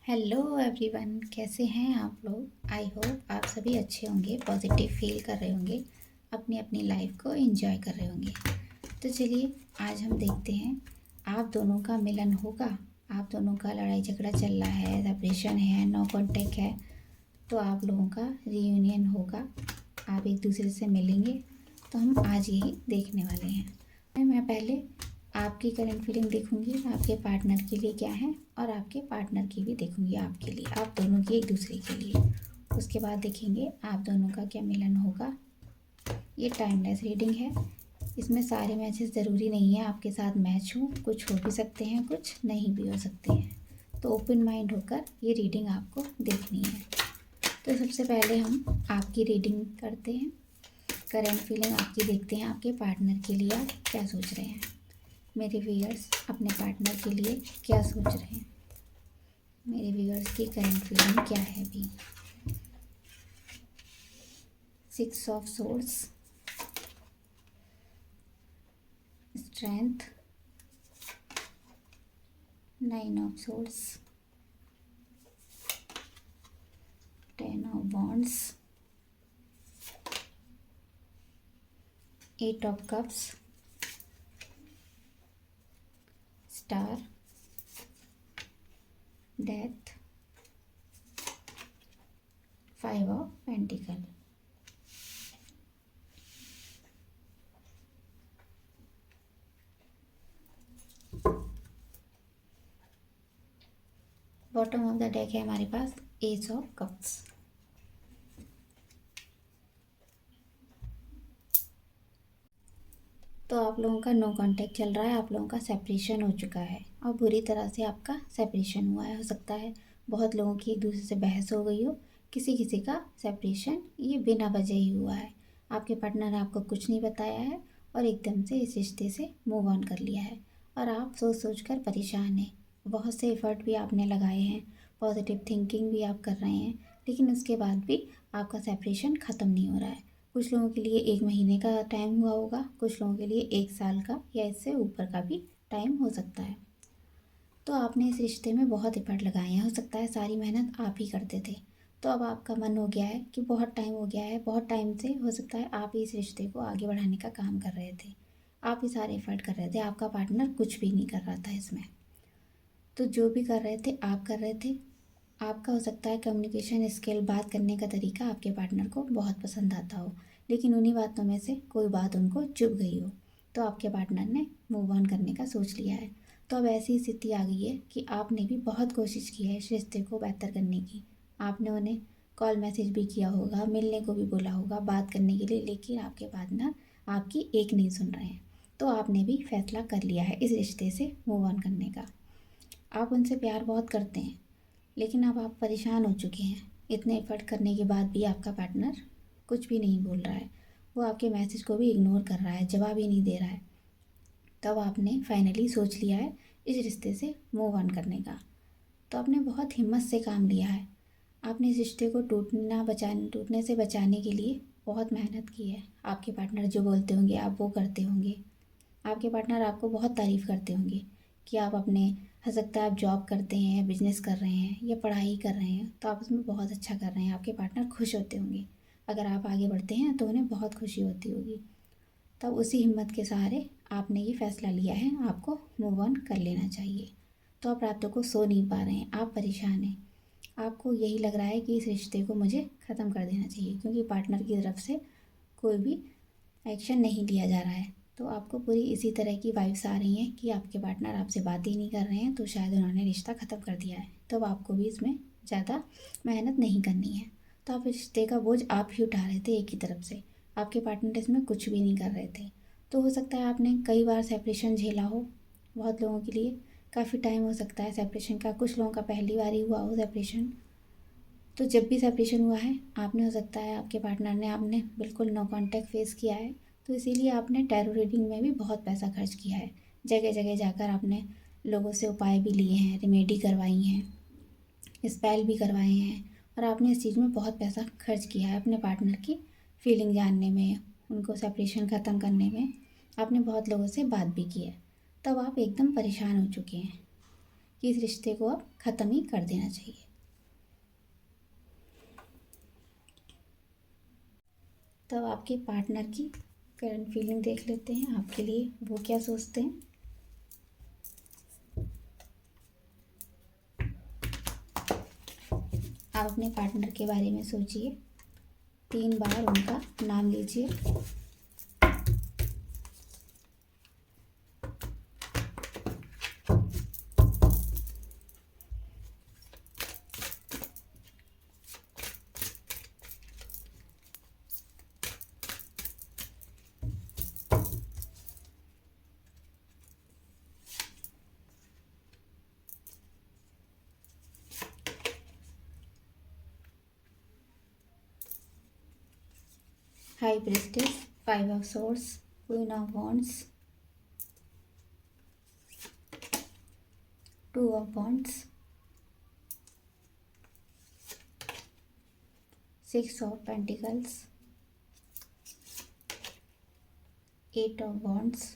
Hello everyone, कैसे हैं आप लोग। आई होप आप सभी अच्छे होंगे, पॉजिटिव फील कर रहे होंगे, अपनी अपनी लाइफ को एंजॉय कर रहे होंगे। तो चलिए आज हम देखते हैं आप दोनों का मिलन होगा। आप दोनों का लड़ाई झगड़ा चल रहा है, सेपरेशन है, नो कांटेक्ट है, तो आप लोगों का रियूनियन होगा, आप एक दूसरे से मिलेंगे। तो हम आज यही देखने वाले हैं। मैं पहले आपकी करंट फीलिंग देखूंगी, आपके पार्टनर के लिए क्या है, और आपके पार्टनर की भी देखूंगी आपके लिए, आप दोनों की एक दूसरे के लिए। उसके बाद देखेंगे आप दोनों का क्या मिलन होगा। ये टाइमलेस रीडिंग है, इसमें सारे मैचेस ज़रूरी नहीं है आपके साथ मैच हो, कुछ हो भी सकते हैं, कुछ नहीं भी हो सकते हैं। तो ओपन माइंड होकर ये रीडिंग आपको देखनी है। तो सबसे पहले हम आपकी रीडिंग करते हैं, करंट फीलिंग आपकी देखते हैं, आपके पार्टनर के लिए आप क्या सोच रहे हैं। मेरे व्यूअर्स अपने पार्टनर के लिए क्या सोच रहे हैं, मेरे व्यूअर्स की करंट फीलिंग क्या है अभी। 6 of swords, strength, 9 of swords, 10 of wands, 8 of cups, star, death, 5 of pentacle. Bottom of the deck है हमारे पास एज ऑफ कप्स। तो आप लोगों का नो कांटेक्ट चल रहा है, आप लोगों का सेपरेशन हो चुका है और बुरी तरह से आपका सेपरेशन हुआ है। हो सकता है बहुत लोगों की एक दूसरे से बहस हो गई हो, किसी किसी का सेपरेशन ये बिना वजह ही हुआ है। आपके पार्टनर ने आपको कुछ नहीं बताया है और एकदम से इस रिश्ते से मूव ऑन कर लिया है और आप सोच सोच कर परेशान हैं। बहुत से एफर्ट भी आपने लगाए हैं, पॉजिटिव थिंकिंग भी आप कर रहे हैं, लेकिन उसके बाद भी आपका सेपरेशन ख़त्म नहीं हो रहा है। कुछ लोगों के लिए 1 महीने का टाइम हुआ होगा, कुछ लोगों के लिए 1 साल का या इससे ऊपर का भी टाइम हो सकता है। तो आपने इस रिश्ते में बहुत एफर्ट लगाए हैं, हो सकता है सारी मेहनत आप ही करते थे। तो अब आपका मन हो गया है कि बहुत टाइम हो गया है, बहुत टाइम से हो सकता है आप ही इस रिश्ते को आगे बढ़ाने का काम कर रहे थे, आप ही सारे एफर्ट कर रहे थे, आपका पार्टनर कुछ भी नहीं कर रहा था इसमें। तो जो भी कर रहे थे आप कर रहे थे। आपका हो सकता है कम्युनिकेशन स्किल, बात करने का तरीका आपके पार्टनर को बहुत पसंद आता हो, लेकिन उन्हीं बातों में से कोई बात उनको चुभ गई हो, तो आपके पार्टनर ने मूव ऑन करने का सोच लिया है। तो अब ऐसी स्थिति आ गई है कि आपने भी बहुत कोशिश की है इस रिश्ते को बेहतर करने की। आपने उन्हें कॉल मैसेज भी किया होगा, मिलने को भी बोला होगा बात करने के लिए, लेकिन आपके पार्टनर आपकी एक नहीं सुन रहे हैं। तो आपने भी फैसला कर लिया है इस रिश्ते से मूव ऑन करने का। आप उनसे प्यार बहुत करते हैं, लेकिन अब आप परेशान हो चुके हैं। इतने एफर्ट करने के बाद भी आपका पार्टनर कुछ भी नहीं बोल रहा है, वो आपके मैसेज को भी इग्नोर कर रहा है, जवाब ही नहीं दे रहा है। तब आपने फाइनली सोच लिया है इस रिश्ते से मूव ऑन करने का। तो आपने बहुत हिम्मत से काम लिया है, आपने इस रिश्ते को टूटने से बचाने के लिए बहुत मेहनत की है। आपके पार्टनर जो बोलते होंगे आप वो करते होंगे, आपके पार्टनर आपको बहुत तारीफ़ करते होंगे कि आप अपने, हो सकता है आप जॉब करते हैं या बिजनेस कर रहे हैं या पढ़ाई कर रहे हैं, तो आप उसमें बहुत अच्छा कर रहे हैं, आपके पार्टनर खुश होते होंगे। अगर आप आगे बढ़ते हैं तो उन्हें बहुत खुशी होती होगी। तब उसी हिम्मत के सहारे आपने ये फ़ैसला लिया है, आपको मूव ऑन कर लेना चाहिए। तो आप रातों को सो नहीं पा रहे हैं, आप परेशान हैं, आपको यही लग रहा है कि इस रिश्ते को मुझे ख़त्म कर देना चाहिए, क्योंकि पार्टनर की तरफ से कोई भी एक्शन नहीं लिया जा रहा है। तो आपको पूरी इसी तरह की वाइब्स आ रही हैं कि आपके पार्टनर आपसे बात ही नहीं कर रहे हैं, तो शायद उन्होंने रिश्ता ख़त्म कर दिया है। तो अब आपको भी इसमें ज़्यादा मेहनत नहीं करनी है। तो आप रिश्ते का बोझ आप ही उठा रहे थे एक ही तरफ से, आपके पार्टनर इसमें कुछ भी नहीं कर रहे थे। तो हो सकता है आपने कई बार सेपरेशन झेला हो, बहुत लोगों के लिए काफ़ी टाइम हो सकता है सेपरेशन का, कुछ लोगों का पहली बार ही हुआ हो सेपरेशन। तो जब भी सेपरेशन हुआ है आपने, हो सकता है आपके पार्टनर ने, आपने बिल्कुल नो कांटेक्ट फेस किया है, तो इसीलिए आपने टैरो रीडिंग में भी बहुत पैसा खर्च किया है। जगह जगह जाकर आपने लोगों से उपाय भी लिए हैं, रेमेडी करवाई हैं, स्पेल भी करवाए हैं, और आपने इस चीज़ में बहुत पैसा खर्च किया है अपने पार्टनर की फीलिंग जानने में, उनको सेपरेशन ख़त्म करने में। आपने बहुत लोगों से बात भी की है, तब आप एकदम परेशान हो चुके हैं। कि इस रिश्ते को अब ख़त्म ही कर देना चाहिए। तो आपके पार्टनर की करंट फीलिंग देख लेते हैं, आपके लिए वो क्या सोचते हैं। आप अपने पार्टनर के बारे में सोचिए, 3 बार उनका नाम लीजिए। High priestess, 5 of swords, queen of wands, 2 of wands, 6 of pentacles, 8 of wands,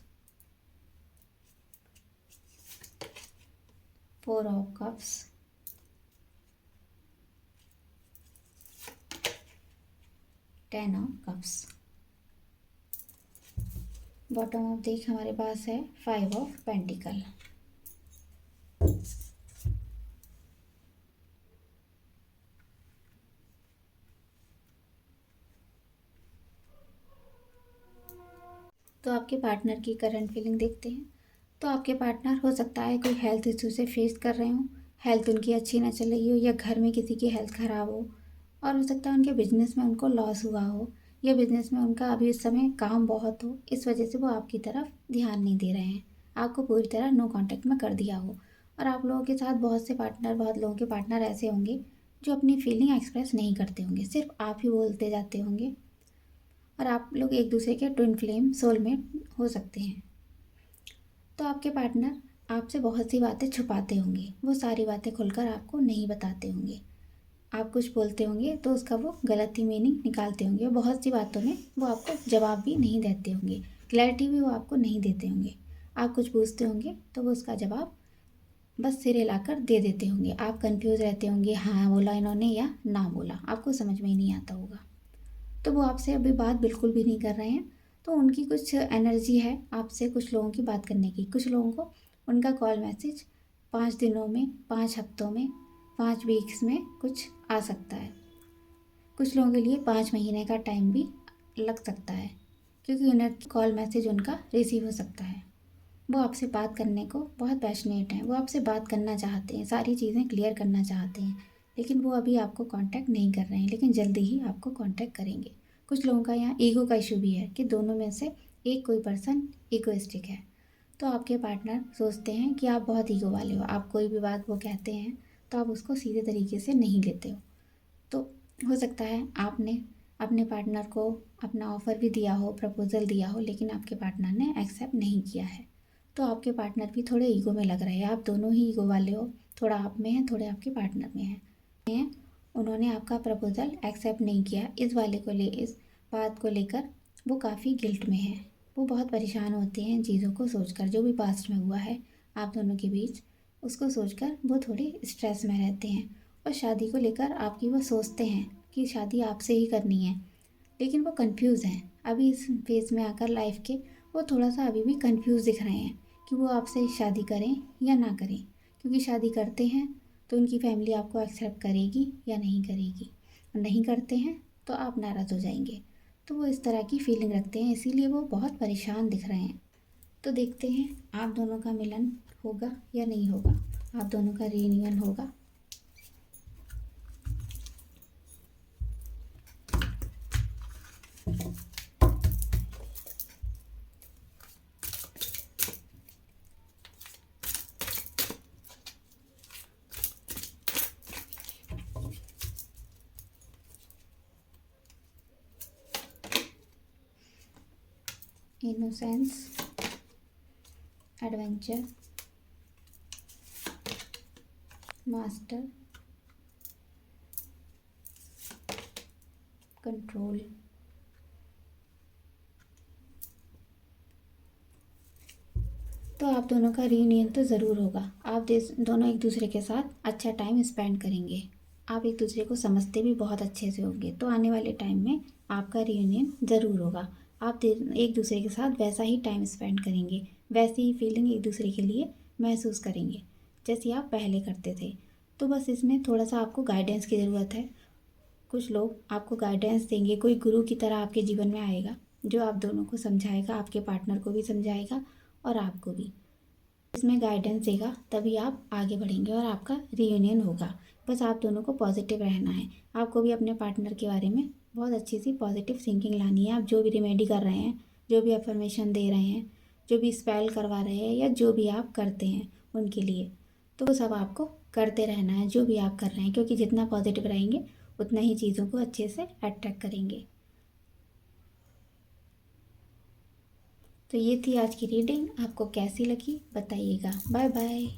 4 of cups, 10 of cups. Bottom of देख हमारे पास है 5 ऑफ पेंटिकल। तो आपके पार्टनर की करंट फीलिंग देखते हैं। तो आपके पार्टनर हो सकता है कोई हेल्थ इशू से फेस कर रहे हो, हेल्थ उनकी अच्छी ना चल रही हो, या घर में किसी की हेल्थ ख़राब हो, और हो सकता है उनके बिजनेस में उनको लॉस हुआ हो, या बिजनेस में उनका अभी उस समय काम बहुत हो, इस वजह से वो आपकी तरफ ध्यान नहीं दे रहे हैं, आपको पूरी तरह नो कांटेक्ट में कर दिया हो। और आप लोगों के साथ बहुत लोगों के पार्टनर ऐसे होंगे जो अपनी फीलिंग एक्सप्रेस नहीं करते होंगे, सिर्फ आप ही बोलते जाते होंगे। और आप लोग एक दूसरे के ट्विन फ्लेम सोलमेट हो सकते हैं। तो आपके पार्टनर आपसे बहुत सी बातें छुपाते होंगे, वो सारी बातें खुलकर आपको नहीं बताते होंगे। आप कुछ बोलते होंगे तो उसका वो गलत ही मीनिंग निकालते होंगे, और बहुत सी बातों में वो आपको जवाब भी नहीं देते होंगे, क्लैरिटी भी वो आपको नहीं देते होंगे। आप कुछ पूछते होंगे तो वो उसका जवाब बस सिर हिलाकर दे देते होंगे, आप कंफ्यूज रहते होंगे, हाँ बोला इन्होंने या ना बोला, आपको समझ में ही नहीं आता होगा। तो वो आपसे अभी बात बिल्कुल भी नहीं कर रहे हैं। तो उनकी कुछ एनर्जी है आपसे कुछ लोगों की बात करने की। कुछ लोगों को उनका कॉल मैसेज 5 दिनों में, 5 हफ्तों में, 5 वीक्स में कुछ आ सकता है। कुछ लोगों के लिए 5 महीने का टाइम भी लग सकता है, क्योंकि उन्हें कॉल मैसेज उनका रिसीव हो सकता है। वो आपसे बात करने को बहुत पैशनेट हैं, वो आपसे बात करना चाहते हैं, सारी चीज़ें क्लियर करना चाहते हैं, लेकिन वो अभी आपको कांटेक्ट नहीं कर रहे हैं, लेकिन जल्दी ही आपको कांटेक्ट करेंगे। कुछ लोगों का यहाँ ईगो का इशू भी है कि दोनों में से एक कोई पर्सन ईगोइस्टिक है। तो आपके पार्टनर सोचते हैं कि आप बहुत ईगो वाले हो, आप कोई भी बात वो कहते हैं तो आप उसको सीधे तरीके से नहीं लेते हो। तो हो सकता है आपने अपने पार्टनर को अपना ऑफ़र भी दिया हो, प्रपोज़ल दिया हो, लेकिन आपके पार्टनर ने एक्सेप्ट नहीं किया है। तो आपके पार्टनर भी थोड़े ईगो में लग रहे हैं, आप दोनों ही ईगो वाले हो, थोड़ा आप में है, थोड़े आपके पार्टनर में है। उन्होंने आपका प्रपोज़ल एक्सेप्ट नहीं किया, इस बात को लेकर वो काफ़ी गिल्ट में है। वो बहुत परेशान होते हैं चीज़ों को सोचकर, जो भी पास्ट में हुआ है आप दोनों के बीच, उसको सोचकर वो थोड़े स्ट्रेस में रहते हैं। और शादी को लेकर आपकी वो सोचते हैं कि शादी आपसे ही करनी है, लेकिन वो कंफ्यूज हैं अभी इस फेज़ में आकर लाइफ के। वो थोड़ा सा अभी भी कंफ्यूज दिख रहे हैं कि वो आपसे शादी करें या ना करें, क्योंकि शादी करते हैं तो उनकी फैमिली आपको एक्सेप्ट करेगी या नहीं करेगी, और नहीं करते हैं तो आप नाराज़ हो जाएंगे। तो वो इस तरह की फीलिंग रखते हैं, इसीलिए वो बहुत परेशान दिख रहे हैं। तो देखते हैं आप दोनों का मिलन होगा या नहीं होगा, आप दोनों का रीयूनियन होगा। इनोसेंस, एडवेंचर, मास्टर, कंट्रोल, तो आप दोनों का रीयूनियन तो ज़रूर होगा। आप दोनों एक दूसरे के साथ अच्छा टाइम स्पेंड करेंगे। आप एक दूसरे को समझते भी बहुत अच्छे से होंगे, तो आने वाले टाइम में आपका रीयूनियन ज़रूर होगा। आप एक दूसरे के साथ वैसा ही टाइम स्पेंड करेंगे, वैसी ही फीलिंग एक दूसरे के लिए महसूस करेंगे जैसे आप पहले करते थे। तो बस इसमें थोड़ा सा आपको गाइडेंस की ज़रूरत है। कुछ लोग आपको गाइडेंस देंगे, कोई गुरु की तरह आपके जीवन में आएगा जो आप दोनों को समझाएगा, आपके पार्टनर को भी समझाएगा और आपको भी इसमें गाइडेंस देगा, तभी आप आगे बढ़ेंगे और आपका रीयूनियन होगा। बस आप दोनों को पॉजिटिव रहना है। आपको भी अपने पार्टनर के बारे में बहुत अच्छी सी पॉजिटिव थिंकिंग लानी है। आप जो भी रेमेडी कर रहे हैं, जो भी अफर्मेशन दे रहे हैं, जो भी स्पेल करवा रहे हैं या जो भी आप करते हैं उनके लिए, तो वो सब आपको करते रहना है जो भी आप कर रहे हैं, क्योंकि जितना पॉजिटिव रहेंगे उतना ही चीज़ों को अच्छे से अट्रैक्ट करेंगे। तो ये थी आज की रीडिंग। आपको कैसी लगी बताइएगा। Bye bye.